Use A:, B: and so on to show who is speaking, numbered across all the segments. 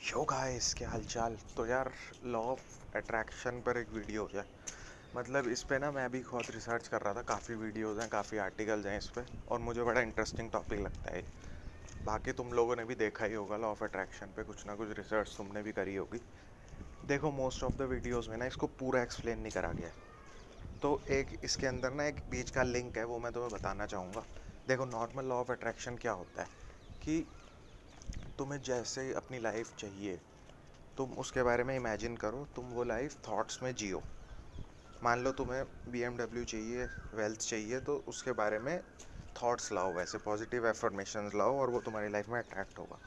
A: Yo guys, क्या हालचाल। तो यार, लॉ ऑफ अट्रैक्शन पर एक वीडियो हो जाए। मतलब इस पे ना मैं भी बहुत रिसर्च कर रहा था। काफ़ी वीडियोज़ हैं, काफ़ी आर्टिकल्स हैं इस पे, और मुझे बड़ा इंटरेस्टिंग टॉपिक लगता है। बाकी तुम लोगों ने भी देखा ही होगा, लॉ ऑफ अट्रैक्शन पे कुछ ना कुछ रिसर्च तुमने भी करी होगी। देखो, मोस्ट ऑफ द वीडियोज़ में ना इसको पूरा एक्सप्लेन नहीं करा गया है। तो एक इसके अंदर ना एक बीच का लिंक है, वो मैं तुम्हें बताना चाहूँगा। देखो, नॉर्मल लॉ ऑफ अट्रैक्शन क्या होता है कि तुम्हें जैसे अपनी लाइफ चाहिए, तुम उसके बारे में इमेजिन करो, तुम वो लाइफ थॉट्स में जियो। मान लो तुम्हें BMW चाहिए, वेल्थ चाहिए, तो उसके बारे में थॉट्स लाओ, वैसे पॉजिटिव एफर्मेशंस लाओ, और वो तुम्हारी लाइफ में अट्रैक्ट होगा।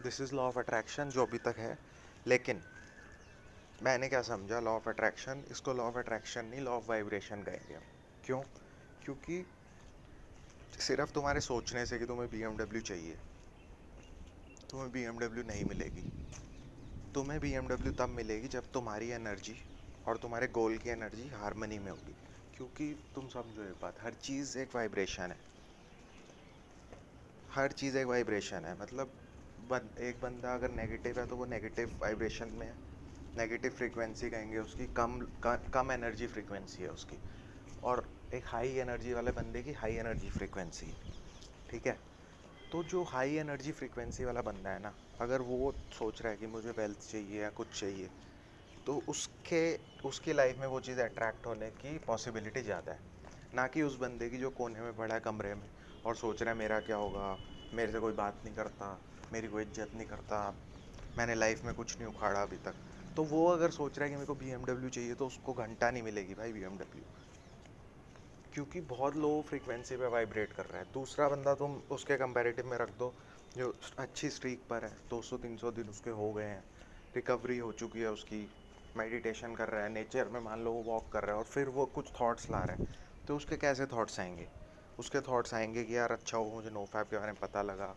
A: This is law of attraction जो अभी तक है। लेकिन मैंने क्या समझा, लॉ ऑफ अट्रैक्शन, इसको लॉ ऑफ अट्रैक्शन नहीं, लॉ ऑफ वाइब्रेशन कहेंगे हम। क्यों? क्योंकि सिर्फ तुम्हारे सोचने से कि तुम्हें BMW चाहिए, तुम्हें BMW नहीं मिलेगी। तुम्हें BMW तब मिलेगी जब तुम्हारी एनर्जी और तुम्हारे गोल की एनर्जी हारमनी में होगी। क्योंकि तुम समझो एक बात, हर चीज़ एक वाइब्रेशन है। हर चीज़ एक वाइब्रेशन है। मतलब एक बंदा अगर नेगेटिव है तो वो नेगेटिव वाइब्रेशन में है, नेगेटिव फ्रीक्वेंसी कहेंगे उसकी, कम एनर्जी फ्रीक्वेंसी है उसकी। और एक हाई एनर्जी वाले बंदे की हाई एनर्जी फ्रीक्वेंसी है। ठीक है? तो जो हाई एनर्जी फ्रीक्वेंसी वाला बंदा है ना, अगर वो सोच रहा है कि मुझे वेल्थ चाहिए या कुछ चाहिए, तो उसके उसकी लाइफ में वो चीज़ अट्रैक्ट होने की पॉसिबिलिटी ज़्यादा है, ना कि उस बंदे की जो कोने में पड़ा है कमरे में और सोच रहा है मेरा क्या होगा, मेरे से कोई बात नहीं करता, मेरी कोई इज्जत नहीं करता, मैंने लाइफ में कुछ नहीं उखाड़ा अभी तक। तो वो अगर सोच रहा है कि मेरे को BMW चाहिए, तो उसको घंटा नहीं मिलेगी भाई BMW, क्योंकि बहुत लो फ्रीक्वेंसी पे वाइब्रेट कर रहा है। दूसरा बंदा तुम उसके कंपैरेटिव में रख दो, जो अच्छी स्ट्रीक पर है, 200-300 दिन उसके हो गए हैं, रिकवरी हो चुकी है उसकी, मेडिटेशन कर रहा है, नेचर में मान लो वो वॉक कर रहा है, और फिर वो कुछ थॉट्स ला रहा है, तो उसके कैसे थॉट्स आएंगे? उसके थॉट्स आएंगे कि यार अच्छा हो, मुझे नो फैप के बारे में पता लगा,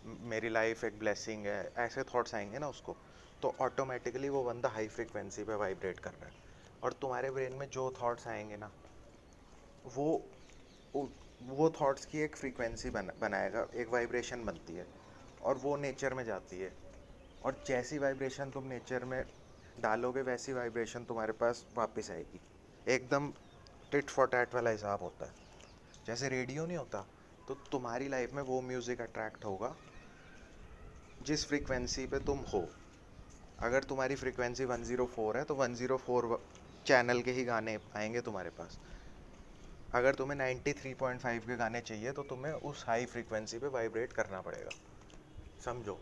A: मेरी लाइफ एक ब्लेसिंग है, ऐसे थॉट्स आएंगे ना उसको। तो ऑटोमेटिकली वो बंदा हाई फ्रीक्वेंसी पे वाइब्रेट कर रहा है। और तुम्हारे ब्रेन में जो थॉट्स आएंगे ना, वो वो थॉट्स की एक फ्रीक्वेंसी बनाएगा, एक वाइब्रेशन बनती है, और वो नेचर में जाती है। और जैसी वाइब्रेशन तुम नेचर में डालोगे, वैसी वाइब्रेशन तुम्हारे पास वापस आएगी। एकदम टिट फॉर टैट वाला हिसाब होता है। जैसे रेडियो नहीं होता, तो तुम्हारी लाइफ में वो म्यूज़िक अट्रैक्ट होगा जिस फ्रीक्वेंसी पे तुम हो। अगर तुम्हारी फ्रीक्वेंसी 104 है, तो 104 चैनल के ही गाने आएंगे तुम्हारे पास। अगर तुम्हें 93.5 के गाने चाहिए, तो तुम्हें उस हाई फ्रीक्वेंसी पे वाइब्रेट करना पड़ेगा। समझो,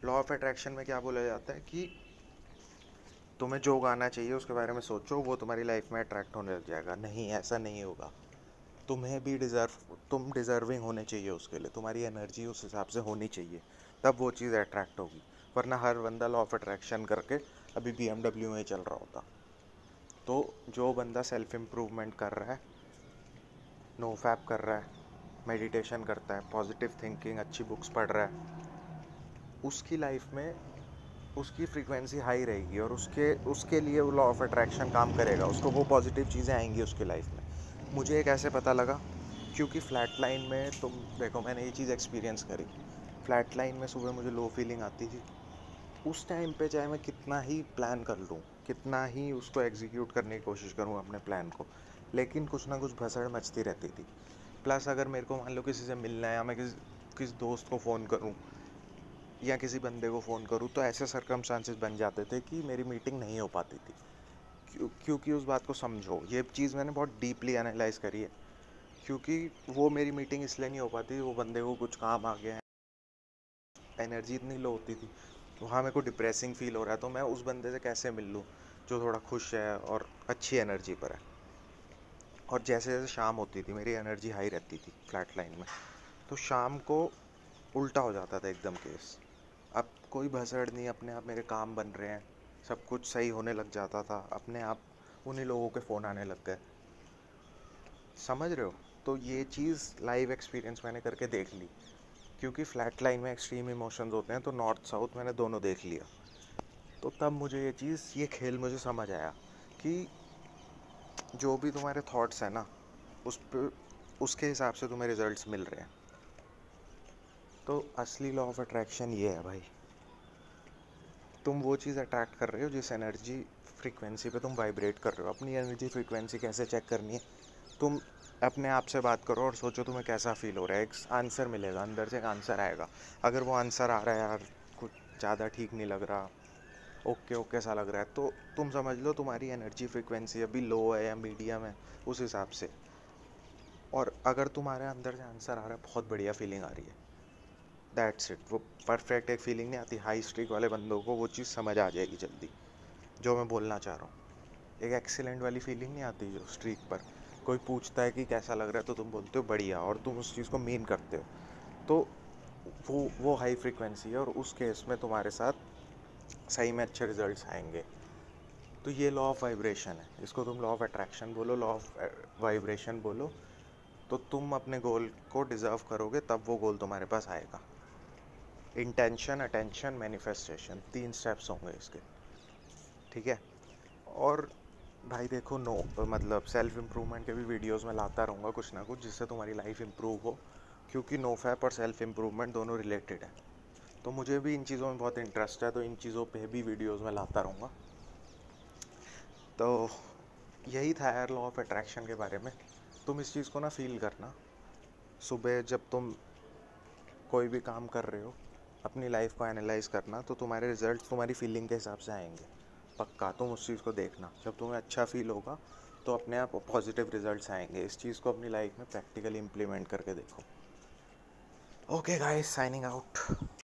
A: लॉ ऑफ अट्रैक्शन में क्या बोला जाता है कि तुम्हें जो गाना चाहिए उसके बारे में सोचो, वो तुम्हारी लाइफ में अट्रैक्ट होने लग जाएगा। नहीं, ऐसा नहीं होगा। तुम्हें भी तुम डिज़र्विंग होने चाहिए उसके लिए, तुम्हारी एनर्जी उस हिसाब से होनी चाहिए, तब वो चीज़ अट्रैक्ट होगी। वरना हर बंदा लॉ ऑफ अट्रैक्शन करके अभी BMW में ही चल रहा होता। तो जो बंदा सेल्फ इम्प्रूवमेंट कर रहा है, नो फैप कर रहा है, मेडिटेशन करता है, पॉजिटिव थिंकिंग, अच्छी बुक्स पढ़ रहा है, उसकी लाइफ में उसकी फ्रीक्वेंसी हाई रहेगी, और उसके लिए वो लॉ ऑफ अट्रैक्शन काम करेगा, उसको वो पॉजिटिव चीज़ें आएंगी उसकी लाइफ में। मुझे ये कैसे पता लगा? क्योंकि फ्लैट लाइन में तुम देखो, मैंने ये चीज़ एक्सपीरियंस करी। फ्लैट लाइन में सुबह मुझे लो फीलिंग आती थी। उस टाइम पे चाहे मैं कितना ही प्लान कर लूँ, कितना ही उसको एग्जीक्यूट करने की कोशिश करूँ अपने प्लान को, लेकिन कुछ ना कुछ भसड़ मचती रहती थी। प्लस अगर मेरे को मान लो किसी से मिलना है, या मैं किसी दोस्त को फ़ोन करूँ या किसी बंदे को फ़ोन करूँ, तो ऐसे सर्कमस्टांसेस बन जाते थे कि मेरी मीटिंग नहीं हो पाती थी। क्योंकि उस बात को समझो, ये चीज़ मैंने बहुत डीपली एनालाइज करी है। क्योंकि वो मेरी मीटिंग इसलिए नहीं हो पाती, वो बंदे को कुछ काम आ गया है, एनर्जी इतनी लो होती थी, वहाँ मेरे को डिप्रेसिंग फील हो रहा है, तो मैं उस बंदे से कैसे मिल लूँ जो थोड़ा खुश है और अच्छी एनर्जी पर है। और जैसे जैसे शाम होती थी, मेरी एनर्जी हाई रहती थी फ्लैट लाइन में, तो शाम को उल्टा हो जाता था एकदम केस। अब कोई भसड़ नहीं, अपने आप मेरे काम बन रहे हैं, सब कुछ सही होने लग जाता था अपने आप। उन्हीं लोगों के फ़ोन आने लग गए। समझ रहे हो? तो ये चीज़ लाइव एक्सपीरियंस मैंने करके देख ली। क्योंकि फ्लैट लाइन में एक्सट्रीम इमोशंस होते हैं, तो नॉर्थ साउथ मैंने दोनों देख लिया। तो तब मुझे ये खेल मुझे समझ आया कि जो भी तुम्हारे थॉट्स हैं ना, उस पर उसके हिसाब से तुम्हें रिजल्ट्स मिल रहे हैं। तो असली लॉ ऑफ अट्रैक्शन ये है भाई। तुम वो चीज़ अट्रैक्ट कर रहे हो जिस एनर्जी फ्रीक्वेंसी पे तुम वाइब्रेट कर रहे हो। अपनी एनर्जी फ्रीक्वेंसी कैसे चेक करनी है, तुम अपने आप से बात करो और सोचो तुम्हें कैसा फील हो रहा है। एक आंसर मिलेगा, अंदर से एक आंसर आएगा। अगर वो आंसर आ रहा है यार कुछ ज़्यादा ठीक नहीं लग रहा, ओके ओके सा लग रहा है, तो तुम समझ लो तुम्हारी एनर्जी फ्रीक्वेंसी अभी लो है या मीडियम है, उस हिसाब से। और अगर तुम्हारे अंदर से आंसर आ रहा है, बहुत बढ़िया फीलिंग आ रही है, दैट्स इट। वो परफेक्ट एक फीलिंग नहीं आती, हाई स्ट्रीक वाले बंदों को वो चीज़ समझ आ जाएगी जल्दी जो मैं बोलना चाह रहा हूँ। एक एक्सीलेंट वाली फीलिंग नहीं आती जो स्ट्रीक पर कोई पूछता है कि कैसा लग रहा है तो तुम बोलते हो बढ़िया, और तुम उस चीज़ को मीन करते हो, तो वो हाई फ्रीक्वेंसी है। और उस केस में तुम्हारे साथ सही में अच्छे रिजल्ट्स आएंगे। तो ये लॉ ऑफ वाइब्रेशन है, इसको तुम लॉ ऑफ अट्रैक्शन बोलो, लॉ ऑफ वाइब्रेशन बोलो। तो तुम अपने गोल को डिज़र्व करोगे, तब वो गोल तुम्हारे पास आएगा। इंटेंशन, अटेंशन, मैनिफेस्टेशन, 3 स्टेप्स होंगे इसके, ठीक है। और भाई देखो, नो मतलब सेल्फ इम्प्रूवमेंट के भी वीडियोस में लाता रहूँगा कुछ ना कुछ जिससे तुम्हारी लाइफ इम्प्रूव हो, क्योंकि नो फैप और सेल्फ इम्प्रूवमेंट दोनों रिलेटेड है। तो मुझे भी इन चीज़ों में बहुत इंटरेस्ट है, तो इन चीज़ों पे भी वीडियोस में लाता रहूँगा। तो यही था यार लॉ ऑफ अट्रैक्शन के बारे में। तुम इस चीज़ को ना फील करना, सुबह जब तुम कोई भी काम कर रहे हो, अपनी लाइफ को एनालाइज करना, तो तुम्हारे रिजल्ट तुम्हारी फीलिंग के हिसाब से आएंगे। पक्का तुम उस चीज़ को देखना, जब तुम्हें अच्छा फील होगा तो अपने आप पॉजिटिव रिजल्ट्स आएंगे। इस चीज़ को अपनी लाइफ में प्रैक्टिकली इम्प्लीमेंट करके देखो। Okay guys, signing out.